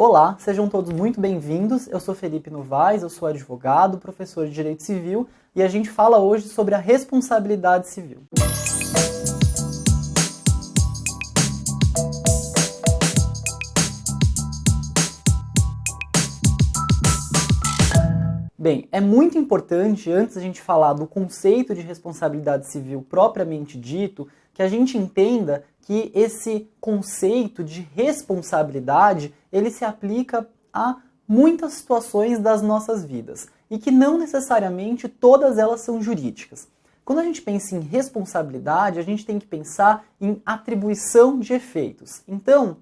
Olá, sejam todos muito bem-vindos. Eu sou Felipe Novaes, eu sou advogado, professor de Direito Civil e a gente fala hoje sobre a responsabilidade civil. Bem, é muito importante, antes da gente falar do conceito de responsabilidade civil propriamente dito, que a gente entenda que esse conceito de responsabilidade, ele se aplica a muitas situações das nossas vidas e que não necessariamente todas elas são jurídicas. Quando a gente pensa em responsabilidade, a gente tem que pensar em atribuição de efeitos. Então,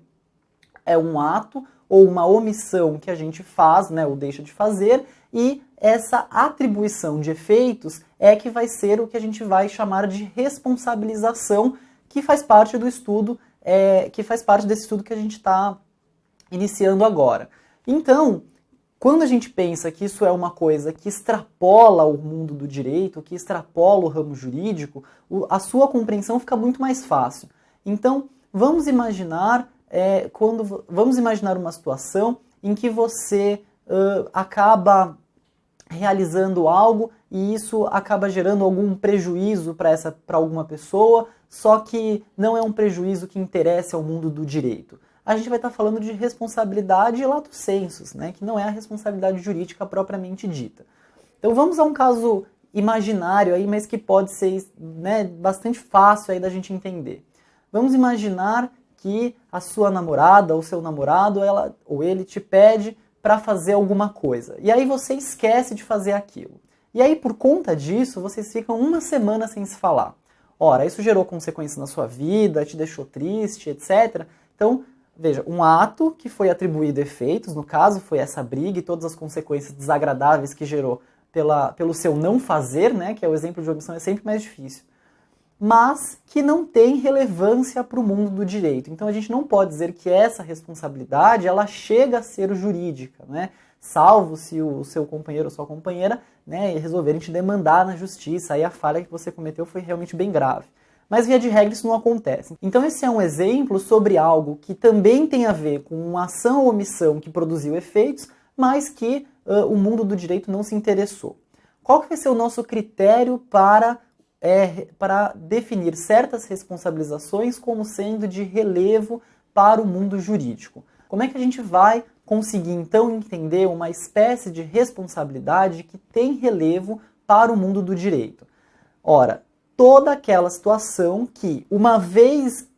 é um ato ou uma omissão que a gente faz, ou deixa de fazer, e essa atribuição de efeitos é que vai ser o que a gente vai chamar de responsabilização, que faz parte do estudo, desse estudo que a gente está iniciando agora. Então, quando a gente pensa que isso é uma coisa que extrapola o mundo do direito, que extrapola o ramo jurídico, a sua compreensão fica muito mais fácil. Então, vamos imaginar uma situação em que você acaba realizando algo e isso acaba gerando algum prejuízo para alguma pessoa, só que não é um prejuízo que interessa ao mundo do direito. A gente vai estar falando de responsabilidade lato sensus, que não é a responsabilidade jurídica propriamente dita. Então vamos a um caso imaginário aí, mas que pode ser bastante fácil aí da gente entender. Vamos imaginar que a sua namorada ou seu namorado, ela ou ele te pede para fazer alguma coisa. E aí você esquece de fazer aquilo. E aí, por conta disso, vocês ficam uma semana sem se falar. Ora, isso gerou consequências na sua vida, te deixou triste, etc. Então, veja, um ato que foi atribuído efeitos, no caso, foi essa briga e todas as consequências desagradáveis que gerou pelo seu não fazer, que é o exemplo de omissão, é sempre mais difícil, mas que não tem relevância para o mundo do direito. Então a gente não pode dizer que essa responsabilidade ela chega a ser jurídica, salvo se o seu companheiro ou sua companheira resolverem te demandar na justiça, aí a falha que você cometeu foi realmente bem grave. Mas via de regra isso não acontece. Então esse é um exemplo sobre algo que também tem a ver com uma ação ou omissão que produziu efeitos, mas que o mundo do direito não se interessou. Qual que vai ser o nosso critério para definir certas responsabilizações como sendo de relevo para o mundo jurídico? Como é que a gente vai conseguir, então, entender uma espécie de responsabilidade que tem relevo para o mundo do direito? Ora, toda aquela situação que, uma vez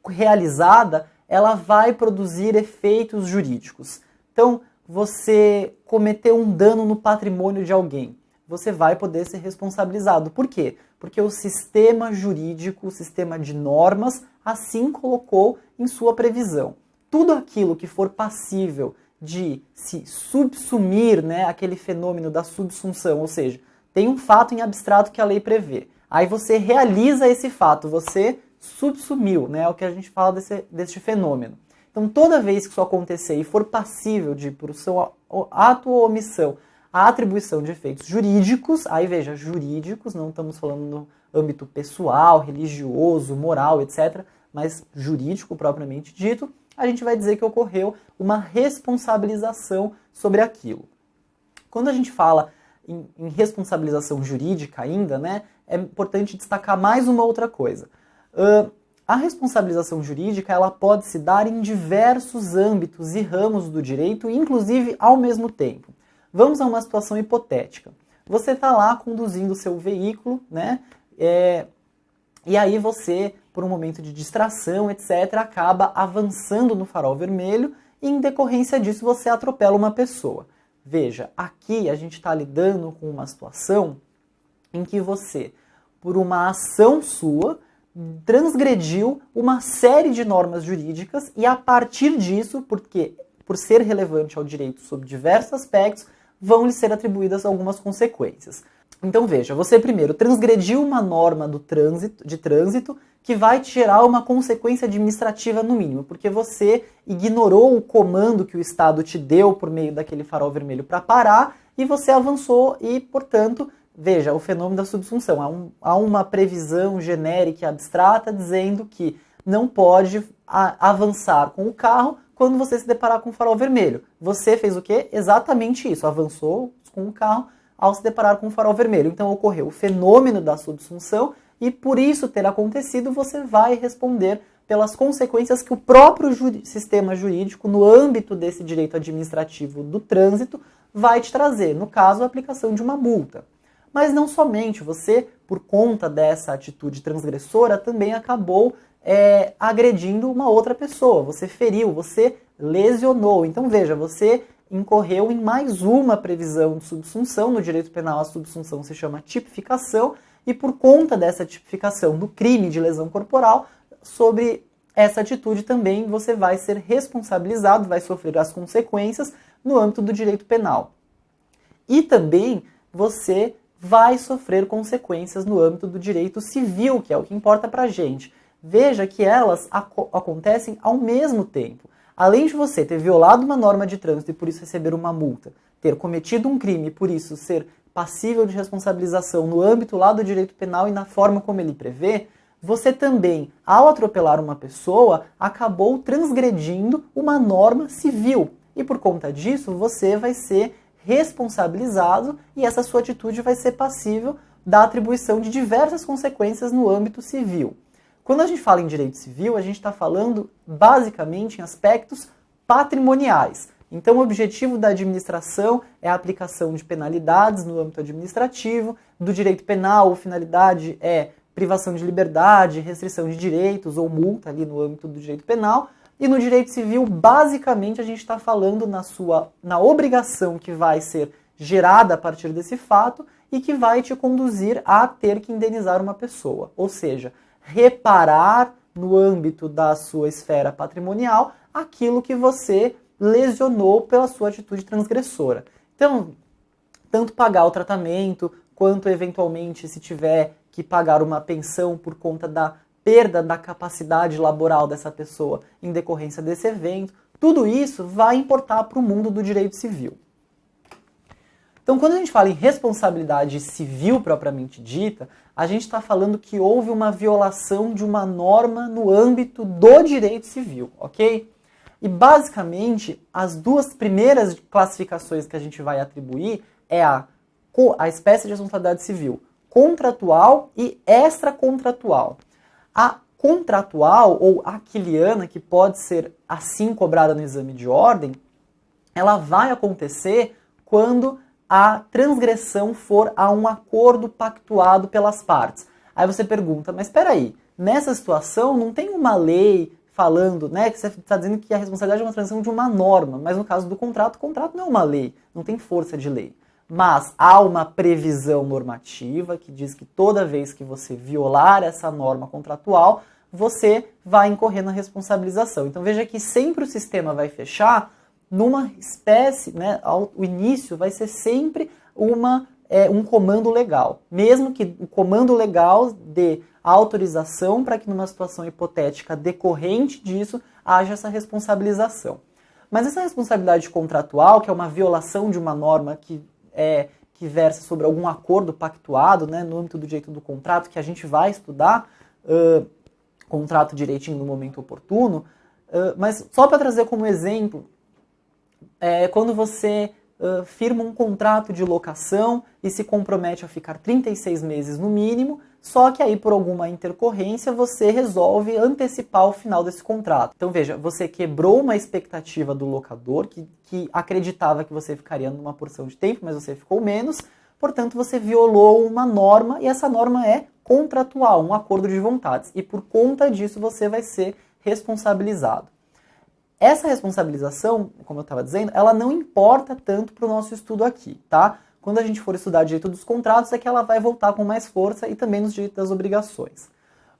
realizada, ela vai produzir efeitos jurídicos. Então, você cometeu um dano no patrimônio de alguém, você vai poder ser responsabilizado. Por quê? Porque o sistema jurídico, o sistema de normas, assim colocou em sua previsão. Tudo aquilo que for passível de se subsumir, aquele fenômeno da subsunção, ou seja, tem um fato em abstrato que a lei prevê. Aí você realiza esse fato, você subsumiu, é o que a gente fala desse fenômeno. Então toda vez que isso acontecer e for passível de, por seu ato ou omissão, a atribuição de efeitos jurídicos, aí veja, jurídicos, não estamos falando no âmbito pessoal, religioso, moral, etc., mas jurídico propriamente dito, a gente vai dizer que ocorreu uma responsabilização sobre aquilo. Quando a gente fala em responsabilização jurídica ainda, é importante destacar mais uma outra coisa. A responsabilização jurídica ela pode se dar em diversos âmbitos e ramos do direito, inclusive ao mesmo tempo. Vamos a uma situação hipotética. Você está lá conduzindo o seu veículo, e aí você, por um momento de distração, etc., acaba avançando no farol vermelho e, em decorrência disso, você atropela uma pessoa. Veja, aqui a gente está lidando com uma situação em que você, por uma ação sua, transgrediu uma série de normas jurídicas e, a partir disso, por ser relevante ao direito sob diversos aspectos, vão lhe ser atribuídas algumas consequências. Então veja, você primeiro transgrediu uma norma de trânsito que vai te gerar uma consequência administrativa no mínimo, porque você ignorou o comando que o Estado te deu por meio daquele farol vermelho para parar e você avançou e, portanto, veja, o fenômeno da subsunção. Há uma previsão genérica e abstrata dizendo que não pode avançar com o carro quando você se deparar com o farol vermelho. Você fez o quê? Exatamente isso, avançou com o carro ao se deparar com o farol vermelho. Então ocorreu o fenômeno da subsunção e por isso ter acontecido, você vai responder pelas consequências que o próprio sistema jurídico, no âmbito desse direito administrativo do trânsito, vai te trazer, no caso, a aplicação de uma multa. Mas não somente, você, por conta dessa atitude transgressora, também acabou agredindo uma outra pessoa, você feriu, você lesionou. Então veja, você incorreu em mais uma previsão de subsunção. No direito penal a subsunção se chama tipificação, e por conta dessa tipificação do crime de lesão corporal, sobre essa atitude também você vai ser responsabilizado, vai sofrer as consequências no âmbito do direito penal. E também você vai sofrer consequências no âmbito do direito civil, que é o que importa pra gente. Veja que elas acontecem ao mesmo tempo. Além de você ter violado uma norma de trânsito e por isso receber uma multa, ter cometido um crime e por isso ser passível de responsabilização no âmbito lá do direito penal e na forma como ele prevê, você também, ao atropelar uma pessoa, acabou transgredindo uma norma civil. E por conta disso, você vai ser responsabilizado e essa sua atitude vai ser passível da atribuição de diversas consequências no âmbito civil. Quando a gente fala em direito civil, a gente está falando basicamente em aspectos patrimoniais. Então o objetivo da administração é a aplicação de penalidades no âmbito administrativo, do direito penal a finalidade é privação de liberdade, restrição de direitos ou multa ali no âmbito do direito penal. E no direito civil, basicamente, a gente está falando na obrigação que vai ser gerada a partir desse fato e que vai te conduzir a ter que indenizar uma pessoa. Ou seja, reparar no âmbito da sua esfera patrimonial aquilo que você lesionou pela sua atitude transgressora. Então, tanto pagar o tratamento, quanto eventualmente se tiver que pagar uma pensão por conta da perda da capacidade laboral dessa pessoa em decorrência desse evento, tudo isso vai importar para o mundo do direito civil. Então, quando a gente fala em responsabilidade civil propriamente dita, a gente está falando que houve uma violação de uma norma no âmbito do direito civil, ok? E, basicamente, as duas primeiras classificações que a gente vai atribuir é a espécie de responsabilidade civil contratual e extracontratual. A contratual, ou aquiliana, que pode ser assim cobrada no exame de ordem, ela vai acontecer quando a transgressão for a um acordo pactuado pelas partes. Aí você pergunta, mas espera aí, nessa situação não tem uma lei falando, né, que você está dizendo que a responsabilidade é uma transação de uma norma, mas no caso do contrato, o contrato não é uma lei, não tem força de lei. Mas há uma previsão normativa que diz que toda vez que você violar essa norma contratual, você vai incorrer na responsabilização. Então veja que sempre o sistema vai fechar numa espécie, né, o início vai ser sempre um comando legal. Mesmo que o comando legal dê autorização para que numa situação hipotética decorrente disso haja essa responsabilização. Mas essa responsabilidade contratual, que é uma violação de uma norma que versa sobre algum acordo pactuado, né, no âmbito do direito do contrato, que a gente vai estudar, contrato direitinho no momento oportuno, mas só para trazer como exemplo, quando você firma um contrato de locação e se compromete a ficar 36 meses no mínimo, só que aí por alguma intercorrência você resolve antecipar o final desse contrato. Então veja, você quebrou uma expectativa do locador que acreditava que você ficaria numa porção de tempo, mas você ficou menos, portanto você violou uma norma e essa norma é contratual, um acordo de vontades, e por conta disso você vai ser responsabilizado. Essa responsabilização, como eu estava dizendo, ela não importa tanto para o nosso estudo aqui, tá? Quando a gente for estudar direito dos contratos é que ela vai voltar com mais força e também nos direitos das obrigações.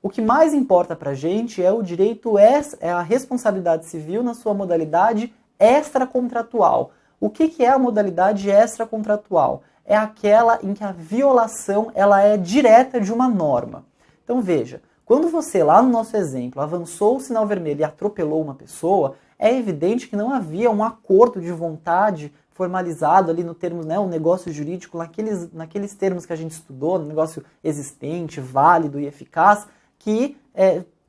O que mais importa para a gente é o direito, é a responsabilidade civil na sua modalidade extracontratual. O que é a modalidade extracontratual? É aquela em que a violação ela é direta de uma norma. Então veja, quando você, lá no nosso exemplo, avançou o sinal vermelho e atropelou uma pessoa, é evidente que não havia um acordo de vontade formalizado ali no termo, né, um negócio jurídico, naqueles termos que a gente estudou, um negócio existente, válido e eficaz, que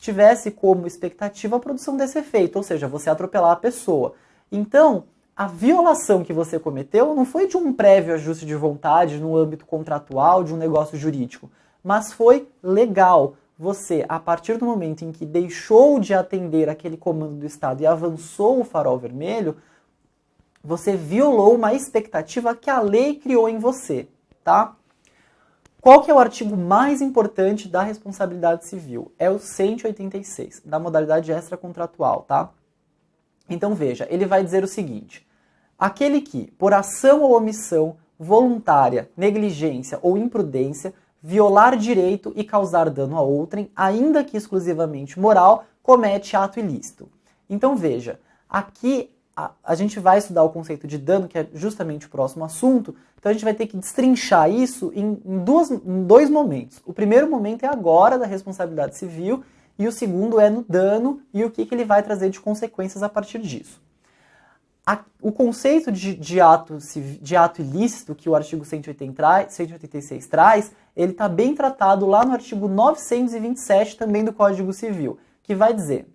tivesse como expectativa a produção desse efeito, ou seja, você atropelar a pessoa. Então, a violação que você cometeu não foi de um prévio ajuste de vontade no âmbito contratual, de um negócio jurídico, mas foi legal. Você, a partir do momento em que deixou de atender aquele comando do Estado e avançou o farol vermelho, você violou uma expectativa que a lei criou em você, tá? Qual que é o artigo mais importante da responsabilidade civil? É o 186, da modalidade extracontratual, tá? Então veja, ele vai dizer o seguinte: aquele que, por ação ou omissão, voluntária, negligência ou imprudência, violar direito e causar dano a outrem, ainda que exclusivamente moral, comete ato ilícito. Então veja, aqui a gente vai estudar o conceito de dano, que é justamente o próximo assunto, então a gente vai ter que destrinchar isso em dois momentos. O primeiro momento é agora, da responsabilidade civil, e o segundo é no dano e o que ele vai trazer de consequências a partir disso. O conceito de ato ilícito que o artigo 186 traz, ele está bem tratado lá no artigo 927 também do Código Civil, que vai dizer: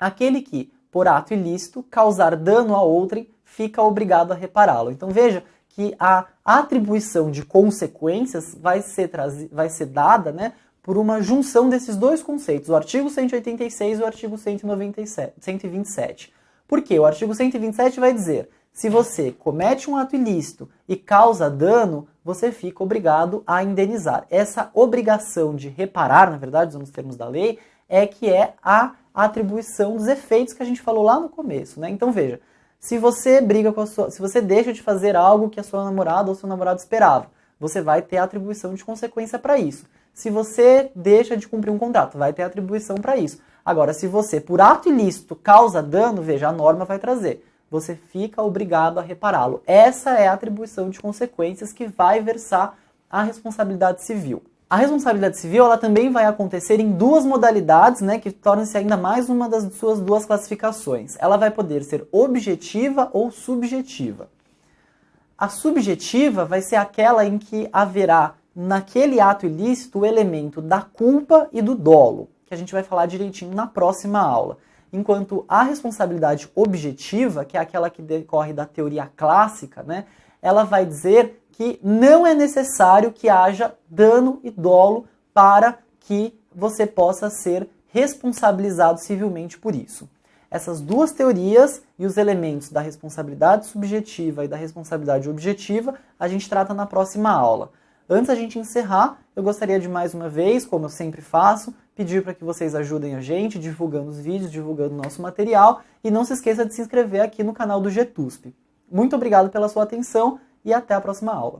aquele que, por ato ilícito, causar dano a outrem, fica obrigado a repará-lo. Então veja que a atribuição de consequências vai ser dada, né, por uma junção desses dois conceitos, o artigo 186 e o artigo 127. Por quê? O artigo 127 vai dizer: se você comete um ato ilícito e causa dano, você fica obrigado a indenizar. Essa obrigação de reparar, na verdade, usando os termos da lei, é que é a atribuição dos efeitos que a gente falou lá no começo, né? Então veja, se você briga se você deixa de fazer algo que a sua namorada ou seu namorado esperava, você vai ter atribuição de consequência para isso. Se você deixa de cumprir um contrato, vai ter atribuição para isso. Agora, se você, por ato ilícito, causa dano, veja, a norma vai trazer: você fica obrigado a repará-lo. Essa é a atribuição de consequências que vai versar a responsabilidade civil. A responsabilidade civil, ela também vai acontecer em duas modalidades, né, que torna-se ainda mais uma das suas duas classificações. Ela vai poder ser objetiva ou subjetiva. A subjetiva vai ser aquela em que haverá naquele ato ilícito o elemento da culpa e do dolo, que a gente vai falar direitinho na próxima aula. Enquanto a responsabilidade objetiva, que é aquela que decorre da teoria clássica, né, ela vai dizer que não é necessário que haja dano e dolo para que você possa ser responsabilizado civilmente por isso. Essas duas teorias e os elementos da responsabilidade subjetiva e da responsabilidade objetiva a gente trata na próxima aula. Antes da gente encerrar, eu gostaria de mais uma vez, como eu sempre faço, pedir para que vocês ajudem a gente divulgando os vídeos, divulgando o nosso material, e não se esqueça de se inscrever aqui no canal do GTUSP. Muito obrigado pela sua atenção e até a próxima aula.